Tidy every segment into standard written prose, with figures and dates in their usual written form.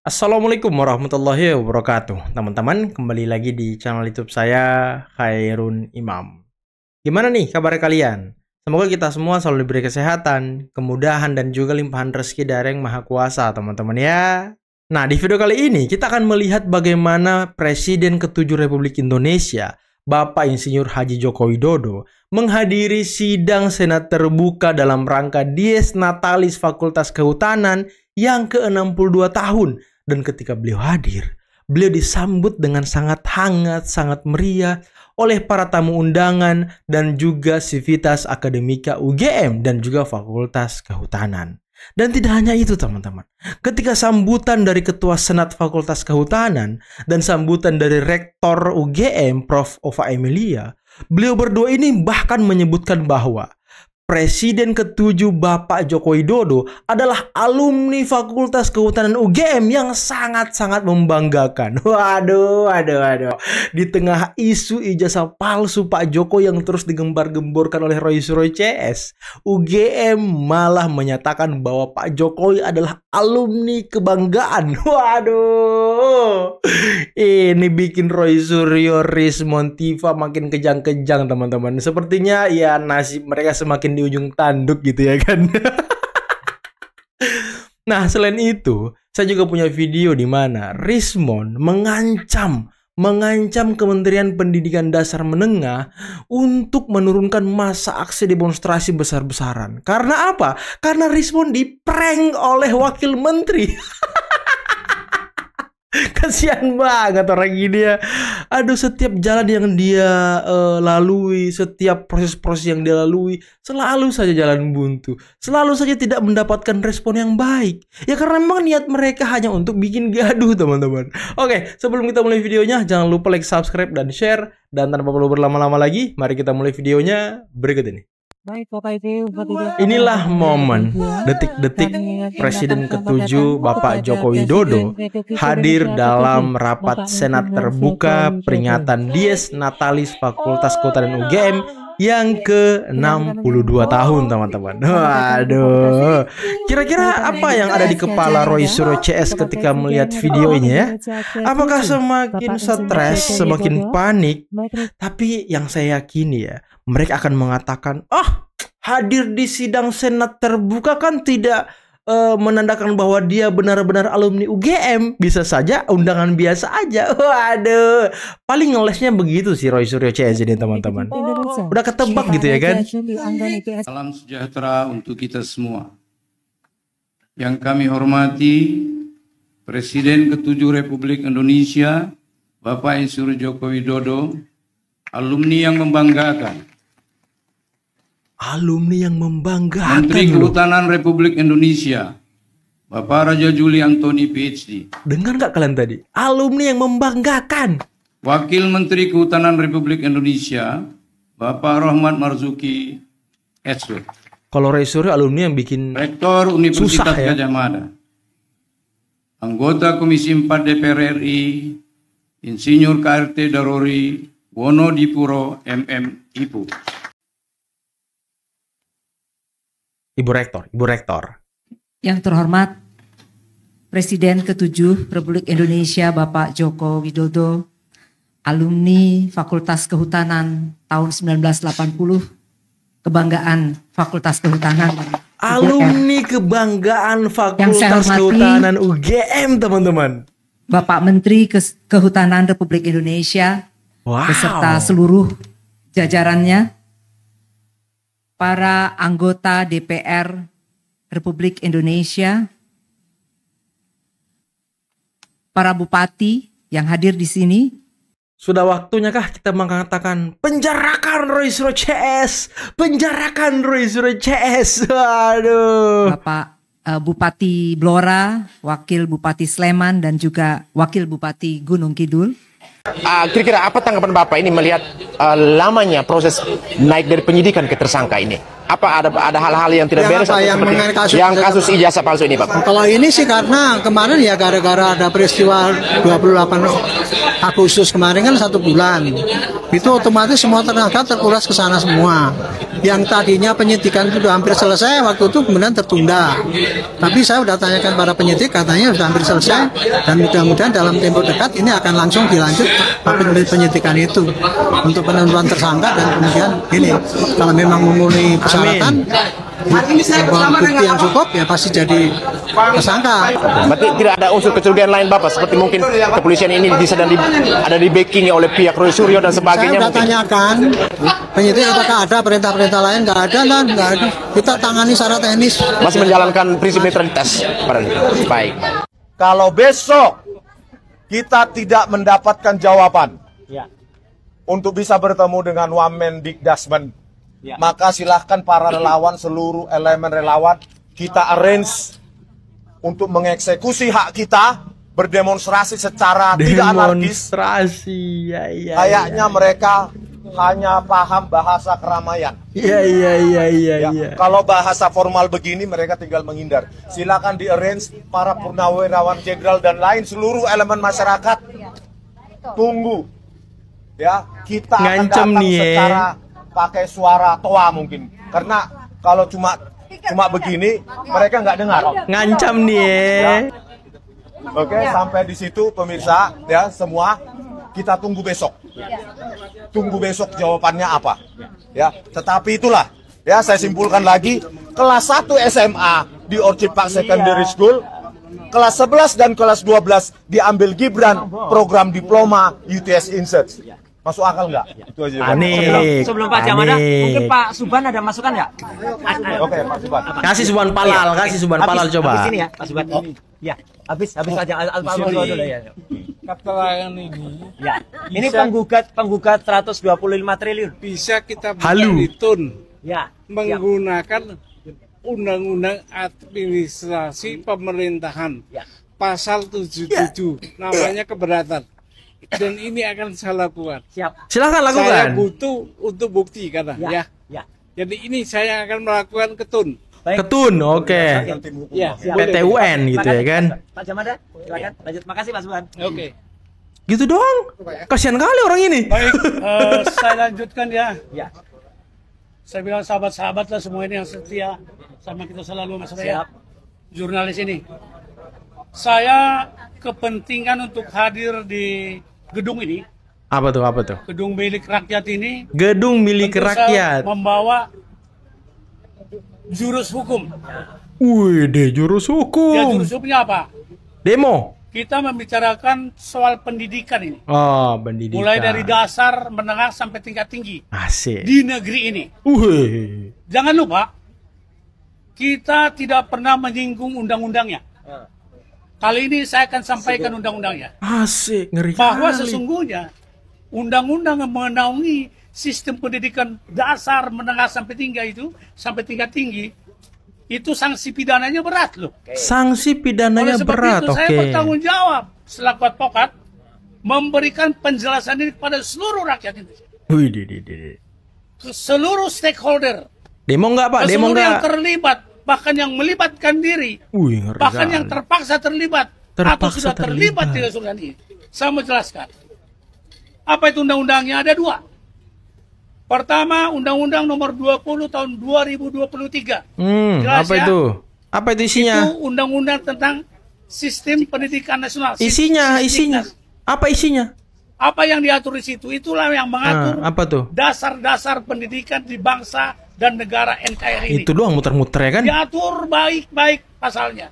Assalamualaikum warahmatullahi wabarakatuh. Teman-teman, kembali lagi di channel YouTube saya, Khairun Imam. Gimana nih kabar kalian? Semoga kita semua selalu diberi kesehatan, kemudahan, dan juga limpahan rezeki dari Yang Maha Kuasa, teman-teman ya. Nah, di video kali ini kita akan melihat bagaimana Presiden ke-7 Republik Indonesia, Bapak Insinyur Haji Joko Widodo, menghadiri sidang Senat terbuka dalam rangka Dies Natalis Fakultas Kehutanan yang ke-62 tahun. Dan ketika beliau hadir, beliau disambut dengan sangat hangat, sangat meriah oleh para tamu undangan dan juga Sivitas Akademika UGM dan juga Fakultas Kehutanan. Dan tidak hanya itu teman-teman, ketika sambutan dari Ketua Senat Fakultas Kehutanan dan sambutan dari Rektor UGM Prof. Ova Emilia, beliau berdua ini bahkan menyebutkan bahwa Presiden ke-7 Bapak Joko Widodo adalah alumni Fakultas Kehutanan UGM yang sangat-sangat membanggakan. Waduh. Di tengah isu ijazah palsu Pak Joko yang terus digembar-gemborkan oleh Roy Suryo CS, UGM malah menyatakan bahwa Pak Jokowi adalah alumni kebanggaan. Waduh. Ini bikin Roy Suryo, Rismon, Tiva makin kejang-kejang teman-teman. Sepertinya ya nasib mereka semakin di ujung tanduk gitu ya kan. Nah, selain itu, saya juga punya video di mana Rismon mengancam Kementerian Pendidikan Dasar Menengah untuk menurunkan masa aksi demonstrasi besar-besaran. Karena apa? Karena Rismon diprank oleh wakil menteri. Kasihan banget orang ini ya. Aduh, setiap jalan yang dia lalui, setiap proses-proses yang dia lalui, selalu saja jalan buntu. Selalu saja tidak mendapatkan respon yang baik. Ya karena memang niat mereka hanya untuk bikin gaduh teman-teman. Oke, sebelum kita mulai videonya, jangan lupa like, subscribe, dan share. Dan tanpa perlu berlama-lama lagi, mari kita mulai videonya berikut ini. Inilah momen detik-detik Presiden ke-7 Bapak Joko Widodo hadir dalam rapat Senat terbuka peringatan Dies Natalis Fakultas Kehutanan UGM yang ke-62 tahun teman-teman. Waduh. Kira-kira apa yang ada di kepala Roy Suryo CS ketika melihat video ini ya? Apakah semakin stres, semakin panik? Tapi yang saya yakini ya, mereka akan mengatakan, hadir di sidang Senat terbuka kan tidak menandakan bahwa dia benar-benar alumni UGM. Bisa saja undangan biasa aja. Waduh, paling ngelesnya begitu sih Roy Suryo CS ini teman-teman. Udah ketebak gitu ya kan. Salam sejahtera untuk kita semua. Yang kami hormati Presiden ke-7 Republik Indonesia Bapak Insinyur Joko Widodo, alumni yang membanggakan. Alumni yang membanggakan. Menteri Kehutanan Republik Indonesia Bapak Raja Juli Antoni PhD. Dengar nggak kalian tadi? Alumni yang membanggakan. Wakil Menteri Kehutanan Republik Indonesia Bapak Rahmat Marzuki SW. Kalau Roy Suryo alumni yang bikin Rektor Universitas ya? Gadjah Mada. Anggota Komisi 4 DPR RI Insinyur KRT Darori Wonodipuro MM Ipu. Ibu Rektor. Yang terhormat Presiden ke-7 Republik Indonesia Bapak Joko Widodo, alumni Fakultas Kehutanan tahun 1980, kebanggaan Fakultas Kehutanan. Alumni kebanggaan Fakultas Kehutanan UGM, teman-teman. Bapak Menteri Kehutanan Republik Indonesia, beserta seluruh jajarannya, para anggota DPR Republik Indonesia, para bupati yang hadir di sini. Sudah waktunya kah kita mengatakan penjarakan Roy Suryo CS, penjarakan Roy Suryo CS. Waduh. Bapak Bupati Blora, Wakil Bupati Sleman, dan juga Wakil Bupati Gunung Kidul. Kira-kira apa tanggapan Bapak ini melihat lamanya proses naik dari penyidikan ke tersangka ini? Apa ada hal-hal yang tidak beres atau seperti yang kasus ijazah palsu ini, Pak? Kalau ini sih karena kemarin ya gara-gara ada peristiwa 28 Agustus kemarin kan 1 bulan. Itu otomatis semua tenaga terkuras ke sana semua. Yang tadinya penyidikan itu sudah hampir selesai, waktu itu kemudian tertunda. Tapi saya sudah tanyakan para penyidik, katanya sudah hampir selesai. Dan mudah-mudahan dalam tempo dekat ini akan langsung dilanjut penyidikan itu. Untuk penentuan tersangka dan kemudian ini. Kalau memang memenuhi persyaratan, bukti yang cukup ya pasti jadi tersangka. Berarti tidak ada unsur kecurigaan lain Bapak, seperti mungkin kepolisian ini sedang ada di backing oleh pihak Roy Suryo dan sebagainya. Saya sudah tanyakan penyidik apakah ada perintah-perintah lain, nggak ada kan, nggak ada. Kita tangani secara teknis. Masih menjalankan prinsip netralitas. Baik. Kalau besok kita tidak mendapatkan jawaban untuk bisa bertemu dengan Wamen Dikdasmen, maka silahkan para relawan, seluruh elemen relawan, kita arrange untuk mengeksekusi hak kita, berdemonstrasi secara tidak anarkis. Kayaknya mereka hanya paham bahasa keramaian. Iya. Kalau bahasa formal begini mereka tinggal menghindar. Silakan di-arrange para purnawirawan jenderal dan lain seluruh elemen masyarakat. Tunggu. Ya, kita akan datang secara pakai suara toa mungkin. Karena kalau cuma begini mereka nggak dengar. Ngancam nih ya. Oke, sampai di situ pemirsa ya semua, kita tunggu besok. Tunggu besok jawabannya apa. Ya, tetapi itulah ya saya simpulkan lagi, kelas 1 SMA di Orchid Park Secondary School, kelas 11 dan kelas 12 diambil Gibran program diploma UTS Insert. Masuk akal nggak? Itu aja. Sebelum Pak Jamada, mungkin Pak Suban ada masukan nggak? Oke, Pak Suban. Kasih Suban Palal coba. Habis ini ya, Pak Suban. Ya, habis Pak Jamada dulu ya. Keterangan ini. Ya. Ini penggugat 125 triliun. Bisa kita hitung. Ya. Menggunakan Undang-Undang Administrasi Pemerintahan. Ya. Pasal 77. Namanya keberatan. Dan ini akan saya lakukan. Siap. Silakan lakukan. Saya butuh untuk bukti karena ya. Jadi ini saya akan melakukan ketun. Baik. Ketun, oke. Ya, PT UN gitu ya kan. Pak Jamada, silakan lanjut. Makasih Pak Suban. Oke. Gitu doang. Kasihan kali orang ini. Baik, saya lanjutkan ya. Ya. Saya bilang sahabat-sahabat lah semua ini yang setia sama kita selalu Mas Raya. Jurnalis ini. Saya kepentingan untuk hadir di gedung ini. Apa tuh? Gedung milik rakyat ini. Gedung milik rakyat. Membawa jurus hukum. Wih, jurus hukum. Ya, jurus hukumnya apa? Demo. Kita membicarakan soal pendidikan ini. Oh, pendidikan. Mulai dari dasar, menengah sampai tingkat tinggi. Asik. Di negeri ini. Wih. Jangan lupa, kita tidak pernah menyinggung undang-undangnya. Kali ini saya akan sampaikan undang-undangnya. Asik, ngeri bahwa kali. sesungguhnya undang-undang yang menaungi sistem pendidikan dasar, menengah sampai tinggi sampai tingkat tinggi, itu sanksi pidananya berat loh. Sanksi pidananya berat, oke. Saya bertanggung jawab selaku advokat memberikan penjelasan ini kepada seluruh rakyat Indonesia. Seluruh stakeholder. Demo nggak Pak? Demo nggak? Yang terlibat, bahkan yang melibatkan diri, bahkan yang terpaksa terlibat atau sudah terlibat di urusan ini. Saya menjelaskan. Apa itu undang-undangnya? Ada 2. Pertama, Undang-Undang Nomor 20 Tahun 2023. Jelas apa ya? Itu? Apa itu isinya? Itu undang-undang tentang sistem pendidikan nasional. Isinya. Apa isinya? Apa yang diatur di situ? Itulah yang mengatur apa tuh? Dasar-dasar pendidikan di bangsa dan negara NKRI ini. Itu doang muter-muter ya kan? Diatur baik-baik pasalnya.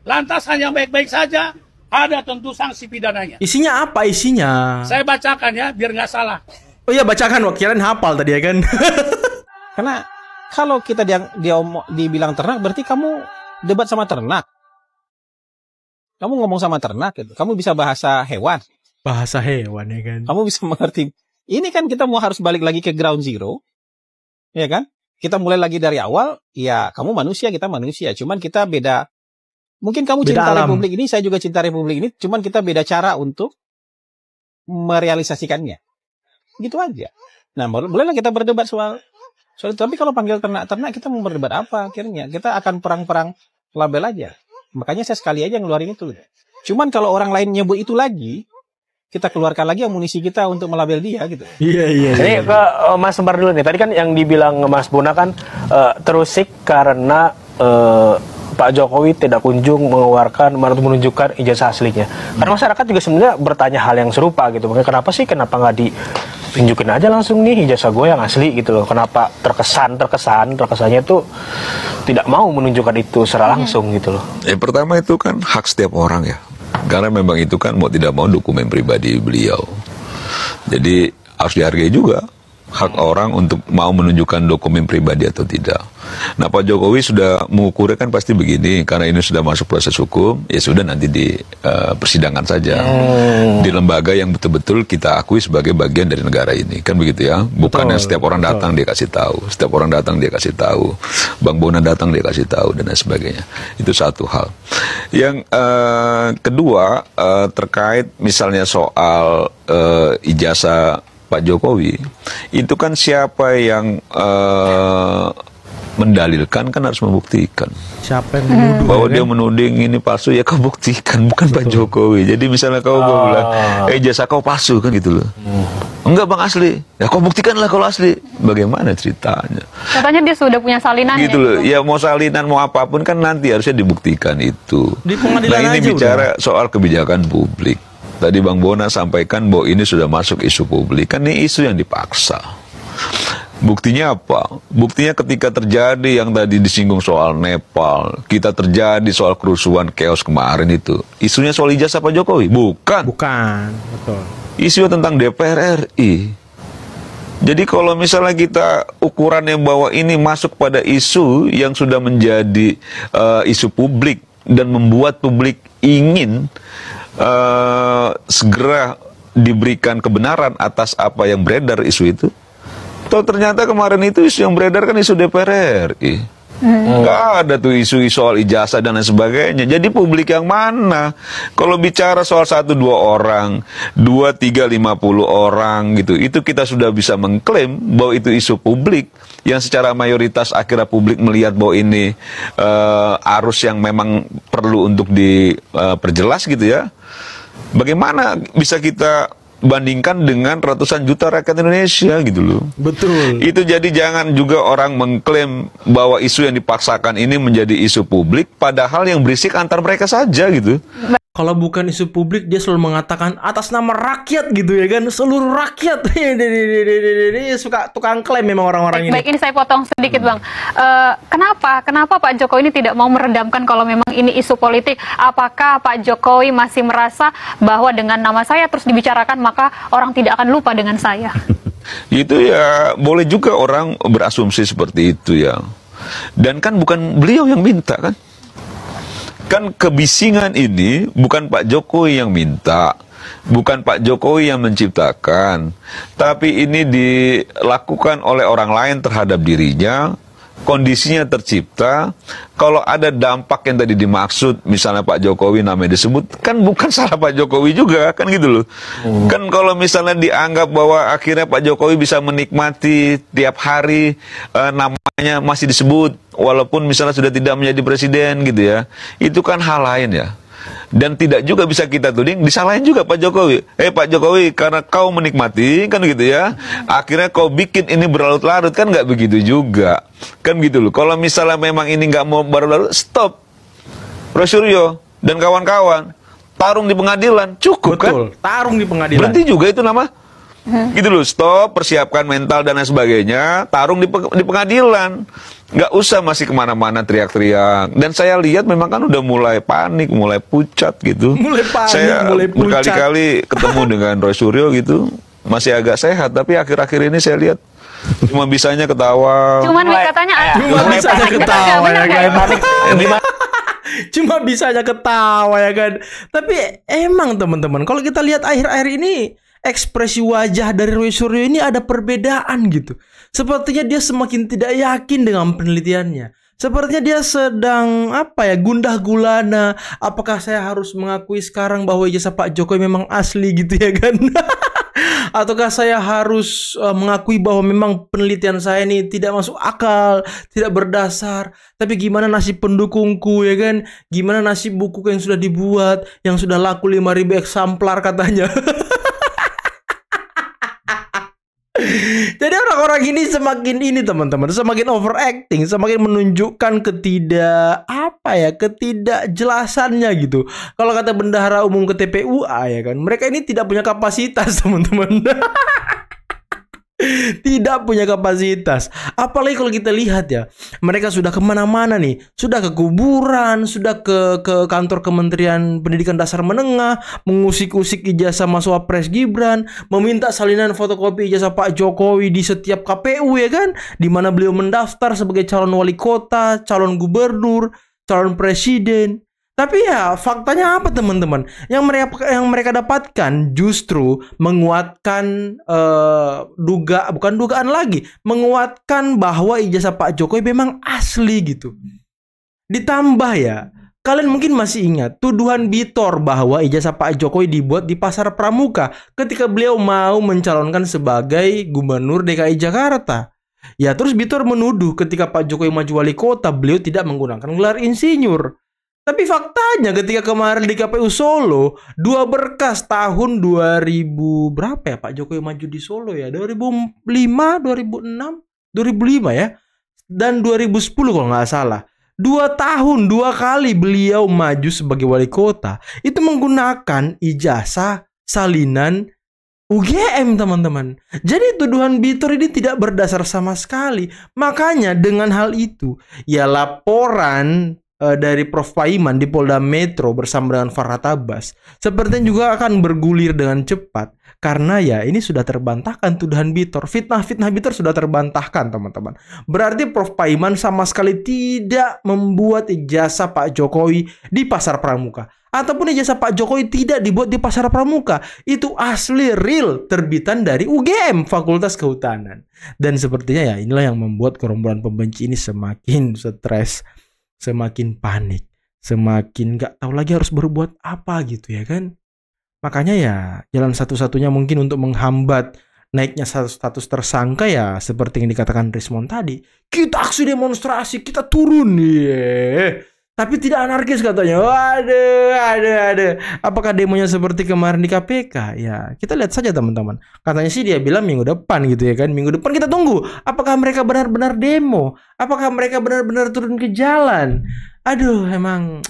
Lantas hanya baik-baik saja, ada tentu sanksi pidananya. Isinya apa isinya? Saya bacakan ya, biar nggak salah. Oh iya bacakan, kirain hafal tadi ya kan? Karena kalau kita dibilang ternak, berarti kamu debat sama ternak. Kamu ngomong sama ternak, gitu. Kamu bisa bahasa hewan. Bahasa hewan ya kan? Kamu bisa mengerti. Ini kan kita mau harus balik lagi ke ground zero. Ya kan? Kita mulai lagi dari awal, ya kamu manusia, kita manusia. Cuman kita beda. Mungkin kamu cinta Republik ini, saya juga cinta Republik ini. Cuman kita beda cara untuk merealisasikannya. gitu aja. Nah, bolehlah kita berdebat soal itu. Tapi kalau panggil ternak-ternak, kita mau berdebat apa akhirnya? Kita akan perang-perang label aja. Makanya saya sekali aja ngeluarin itu. Cuman kalau orang lain nyebut itu lagi, kita keluarkan lagi amunisi kita untuk melabel dia gitu. Iya. Ini ke Mas Sembar dulu nih. Tadi kan yang dibilang Mas Bona kan terusik karena Pak Jokowi tidak kunjung mengeluarkan atau menunjukkan ijazah aslinya. Karena masyarakat juga sebenarnya bertanya hal yang serupa gitu. Makanya kenapa nggak ditunjukin aja langsung nih ijazah gue yang asli gitu loh. Kenapa terkesannya itu tidak mau menunjukkan itu secara langsung gitu loh. Pertama itu kan hak setiap orang ya. Karena memang itu kan mau tidak mau dokumen pribadi beliau. Jadi harus dihargai juga hak orang untuk mau menunjukkan dokumen pribadi atau tidak. Nah, Pak Jokowi sudah mengukurnya kan pasti begini, karena ini sudah masuk proses hukum, ya sudah nanti di persidangan saja. Di lembaga yang betul-betul kita akui sebagai bagian dari negara ini, kan begitu ya. Bukannya setiap orang datang dia kasih tahu, setiap orang datang dia kasih tahu, Bang Bona datang dia kasih tahu, dan lain sebagainya. Itu satu hal. Yang kedua, terkait misalnya soal ijazah Pak Jokowi, itu kan siapa yang mendalilkan kan harus membuktikan. Siapa yang menuduh? Bahwa dia menuding ini palsu, ya kau buktikan, bukan Pak Jokowi. Jadi misalnya kau bilang, ijazah kau palsu kan gitu loh. Enggak Bang, asli. Ya kau buktikanlah kalau asli. Bagaimana ceritanya? Katanya dia sudah punya salinan gitu loh. Ya mau salinan mau apapun kan nanti harusnya dibuktikan itu. Di pengadilan nah ini aja bicara soal kebijakan publik. Tadi Bang Bona sampaikan bahwa ini sudah masuk isu publik. Kan ini isu yang dipaksa. Buktinya apa? Buktinya ketika terjadi yang tadi disinggung soal Nepal, kita terjadi soal kerusuhan chaos kemarin itu. Isunya soal ijazah Pak Jokowi? Bukan. Bukan, betul. Isu tentang DPR RI. Jadi kalau misalnya kita ukurannya bahwa ini masuk pada isu yang sudah menjadi isu publik dan membuat publik ingin segera diberikan kebenaran atas apa yang beredar isu itu. Toh ternyata kemarin itu isu yang beredar kan isu DPR RI. Nggak ada tuh isu soal ijazah dan lain sebagainya. Jadi publik yang mana? Kalau bicara soal 1-2 orang, 2, 3, 50 orang gitu, itu kita sudah bisa mengklaim bahwa itu isu publik yang secara mayoritas akhirnya publik melihat bahwa ini arus yang memang perlu untuk diperjelas gitu ya. Bagaimana bisa kita bandingkan dengan ratusan juta rakyat Indonesia gitu loh. Betul. Itu jadi jangan juga orang mengklaim bahwa isu yang dipaksakan ini menjadi isu publik, padahal yang berisik antar mereka saja gitu. Kalau bukan isu publik, dia selalu mengatakan atas nama rakyat gitu ya kan, seluruh rakyat. Dia suka tukang klaim memang orang-orang ini. Baik, ini saya potong sedikit Bang. Kenapa Pak Jokowi ini tidak mau meredamkan kalau memang ini isu politik? Apakah Pak Jokowi masih merasa bahwa dengan nama saya terus dibicarakan maka orang tidak akan lupa dengan saya? Itu ya boleh juga orang berasumsi seperti itu ya. Dan kan bukan beliau yang minta kan. Kan kebisingan ini bukan Pak Jokowi yang minta, bukan Pak Jokowi yang menciptakan, tapi ini dilakukan oleh orang lain terhadap dirinya, kondisinya tercipta. Kalau ada dampak yang tadi dimaksud, misalnya Pak Jokowi namanya disebut, kan bukan salah Pak Jokowi juga, kan gitu loh. Kan kalau misalnya dianggap bahwa akhirnya Pak Jokowi bisa menikmati tiap hari namanya masih disebut, walaupun misalnya sudah tidak menjadi presiden gitu ya, itu kan hal lain ya. Dan tidak juga bisa kita tuding disalahin juga Pak Jokowi. Pak Jokowi, karena kau menikmati kan gitu ya, akhirnya kau bikin ini berlarut-larut, kan nggak begitu juga. Kan gitu loh. Kalau misalnya memang ini nggak mau berlarut, stop. Roy Suryo dan kawan-kawan tarung di pengadilan, cukup. Betul, kan? Tarung di pengadilan. Berhenti juga itu nama. Gitu loh, stop, persiapkan mental dan lain sebagainya, tarung di pengadilan. Nggak usah masih kemana-mana teriak-teriak. Dan saya lihat memang kan udah mulai panik, mulai pucat gitu. Mulai panik, saya mulai pucat. berkali-kali ketemu dengan Roy Suryo gitu, masih agak sehat, tapi akhir-akhir ini saya lihat cuma bisanya ketawa. Cuman katanya cuma bisanya ketawa ya kan. Cuma bisanya ketawa ya kan. Tapi emang teman-teman, kalau kita lihat akhir-akhir ini ekspresi wajah dari Roy Suryo ini ada perbedaan gitu. Sepertinya dia semakin tidak yakin dengan penelitiannya. Sepertinya dia sedang gundah gulana. Apakah saya harus mengakui sekarang bahwa ijazah Pak Jokowi memang asli gitu ya kan? Ataukah saya harus mengakui bahwa memang penelitian saya ini tidak masuk akal, tidak berdasar. Tapi gimana nasib pendukungku, ya kan? Gimana nasib buku yang sudah dibuat, yang sudah laku 5.000 eksemplar katanya. Jadi orang-orang ini semakin ini teman-teman, semakin overacting, semakin menunjukkan ketidakjelasannya gitu. Kalau kata bendahara umum ke TPUA, ya kan, mereka ini tidak punya kapasitas teman-teman. Tidak punya kapasitas. Apalagi kalau kita lihat ya, mereka sudah kemana-mana nih, sudah ke kuburan, sudah ke kantor Kementerian Pendidikan Dasar Menengah, mengusik-usik ijazah Mas Wapres Gibran, meminta salinan fotokopi ijazah Pak Jokowi di setiap KPU, ya kan, di mana beliau mendaftar sebagai calon wali kota, calon gubernur, calon presiden. Tapi ya faktanya apa teman-teman? Yang mereka dapatkan justru menguatkan bukan dugaan lagi, menguatkan bahwa ijazah Pak Jokowi memang asli gitu. Ditambah ya, kalian mungkin masih ingat tuduhan Bitor bahwa ijazah Pak Jokowi dibuat di Pasar Pramuka ketika beliau mau mencalonkan sebagai gubernur DKI Jakarta. Ya, terus Bitor menuduh ketika Pak Jokowi maju wali kota, beliau tidak menggunakan gelar insinyur. Tapi faktanya ketika kemarin di KPU Solo, 2 berkas tahun 2000 berapa ya Pak Jokowi maju di Solo ya? 2005, 2006, 2005 ya. Dan 2010 kalau nggak salah. 2 tahun, 2 kali beliau maju sebagai wali kota. Itu menggunakan ijazah salinan UGM teman-teman. Jadi tuduhan Bitor ini tidak berdasar sama sekali. Makanya dengan hal itu, ya laporan dari Prof. Paiman di Polda Metro bersama dengan Farhad Abbas sepertinya juga akan bergulir dengan cepat karena ya ini sudah terbantahkan tuduhan Bitor. Fitnah Bitor sudah terbantahkan teman-teman. Berarti Prof. Paiman sama sekali tidak membuat ijazah Pak Jokowi di Pasar Pramuka, ataupun ijazah Pak Jokowi tidak dibuat di Pasar Pramuka. Itu asli real terbitan dari UGM Fakultas Kehutanan. Dan sepertinya ya inilah yang membuat gerombolan pembenci ini semakin stres, semakin panik, semakin gak tahu lagi harus berbuat apa gitu, ya kan. Makanya ya jalan satu-satunya mungkin untuk menghambat naiknya status tersangka ya seperti yang dikatakan Rismon tadi, kita aksi demonstrasi, kita turun ya. Tapi tidak anarkis katanya. Waduh. Apakah demonya seperti kemarin di KPK? Ya, kita lihat saja teman-teman. Katanya sih dia bilang minggu depan gitu ya kan. Minggu depan kita tunggu. Apakah mereka benar-benar demo? Apakah mereka benar-benar turun ke jalan? Aduh, emang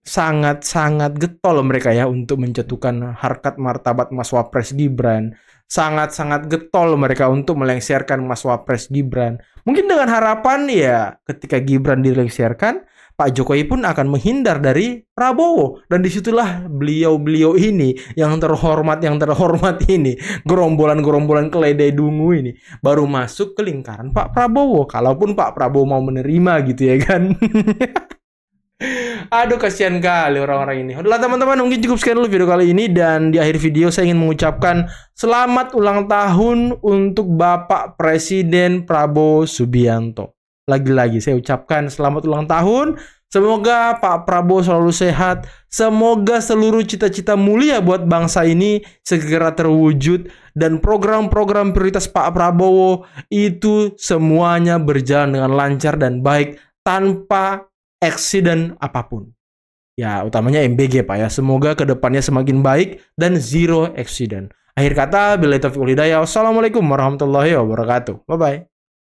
sangat-sangat getol mereka ya untuk menjatuhkan harkat martabat Mas Wapres Gibran. Sangat-sangat getol mereka untuk melengsarkan Mas Wapres Gibran. Mungkin dengan harapan ya ketika Gibran dilengsarkan, Pak Jokowi pun akan menghindar dari Prabowo. Dan disitulah beliau-beliau ini yang terhormat ini, gerombolan-gerombolan keledai dungu ini, baru masuk ke lingkaran Pak Prabowo. Kalaupun Pak Prabowo mau menerima gitu ya kan. Aduh, kasihan kali orang-orang ini. Udahlah teman-teman, mungkin cukup sekian dulu video kali ini. Dan di akhir video saya ingin mengucapkan selamat ulang tahun untuk Bapak Presiden Prabowo Subianto. Lagi-lagi saya ucapkan selamat ulang tahun. Semoga Pak Prabowo selalu sehat. Semoga seluruh cita-cita mulia buat bangsa ini segera terwujud. Dan program-program prioritas Pak Prabowo itu semuanya berjalan dengan lancar dan baik tanpa eksiden apapun. Ya, utamanya MBG Pak ya. Semoga kedepannya semakin baik dan zero eksiden. Akhir kata, billahi taufiq wal hidayah. Wassalamualaikum warahmatullahi wabarakatuh. Bye-bye.